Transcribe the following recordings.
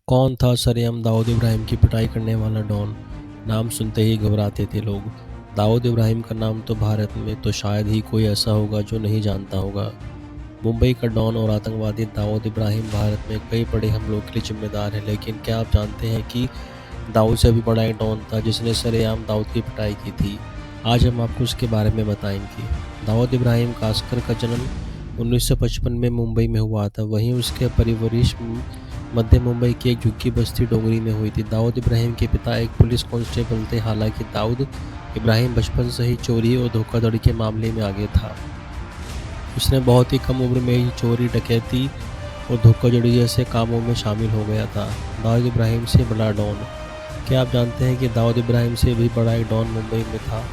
कौन था सरेआम दाऊद इब्राहिम की पिटाई करने वाला डॉन? नाम सुनते ही घबराते थे लोग। दाऊद इब्राहिम का नाम तो भारत में तो शायद ही कोई ऐसा होगा जो नहीं जानता होगा। मुंबई का डॉन और आतंकवादी दाऊद इब्राहिम भारत में कई बड़े हमलों के लिए जिम्मेदार है, लेकिन क्या आप जानते हैं कि दाऊद से भी बड़ा एक डॉन था जिसने सरेआम दाऊद की पिटाई की थी। आज हम आपको उसके बारे में बताएंगे। दाऊद इब्राहिम कास्कर का जन्म 1955 में मुंबई में हुआ था। वहीं उसके परवरिश मध्य मुंबई की एक झुग्गी बस्ती डोंगरी में हुई थी। दाऊद इब्राहिम के पिता एक पुलिस कांस्टेबल थे। हालांकि दाऊद इब्राहिम बचपन से ही चोरी और धोखाधड़ी के मामले में आगे था। उसने बहुत ही कम उम्र में ही चोरी, डकैती और धोखाधड़ी जैसे कामों में शामिल हो गया था। दाऊद इब्राहिम से बड़ा डॉन। क्या आप जानते हैं कि दाऊद इब्राहिम से भी बड़ा एक डॉन मुंबई में था?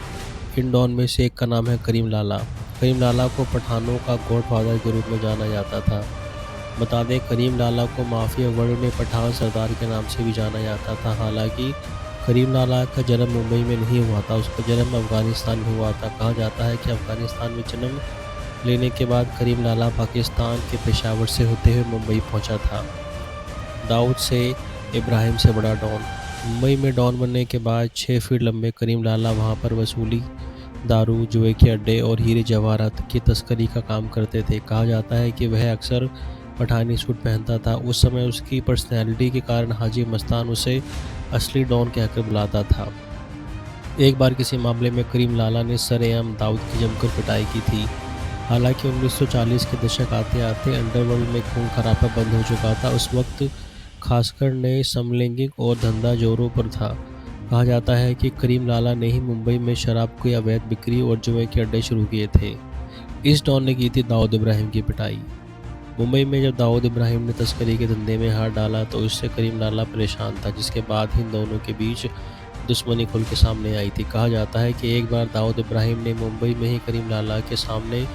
इन डॉन में से एक का नाम है करीम लाला। करीम लाला को पठानों का गॉडफादर के रूप में जाना जाता था। बता दें, करीम लाला को माफिया वर्ल्ड में पठान सरदार के नाम से भी जाना जाता था। हालांकि करीम लाला का जन्म मुंबई में नहीं हुआ था, उसका जन्म अफगानिस्तान में हुआ था। कहा जाता है कि अफगानिस्तान में जन्म लेने के बाद करीम लाला पाकिस्तान के पेशावर से होते हुए मुंबई पहुंचा था। दाऊद से इब्राहिम से बड़ा डॉन। मुंबई में डॉन बनने के बाद 6 फीट लंबे करीम लाला वहां पर वसूली, दारू, जुए के अड्डे और हीरे जवाहरात की तस्करी का काम करते थे। कहा जाता है कि वह अक्सर पठानी सूट पहनता था। उस समय उसकी पर्सनैलिटी के कारण हाजी मस्तान उसे असली डॉन कहकर बुलाता था। एक बार किसी मामले में करीम लाला ने सरेआम दाऊद की जमकर पिटाई की थी। हालांकि 1940 के दशक आते आते अंडरवर्ल्ड में खून खराबा बंद हो चुका था। उस वक्त खासकर नए समलैंगिक और धंधा जोरों पर था। कहा जाता है कि करीम लाला ने ही मुंबई में शराब की अवैध बिक्री और जुए के अड्डे शुरू किए थे। इस डॉन ने की थी दाऊद इब्राहिम की पिटाई। मुंबई में जब दाऊद इब्राहिम ने तस्करी के धंधे में हाथ डाला तो उससे करीम लाला परेशान था, जिसके बाद इन दोनों के बीच दुश्मनी खुल के सामने आई थी। कहा जाता है कि एक बार दाऊद इब्राहिम ने मुंबई में ही करीम लाला के सामने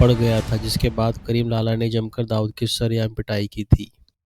पड़ गया था, जिसके बाद करीम लाला ने जमकर दाऊद की सरेआम पिटाई की थी।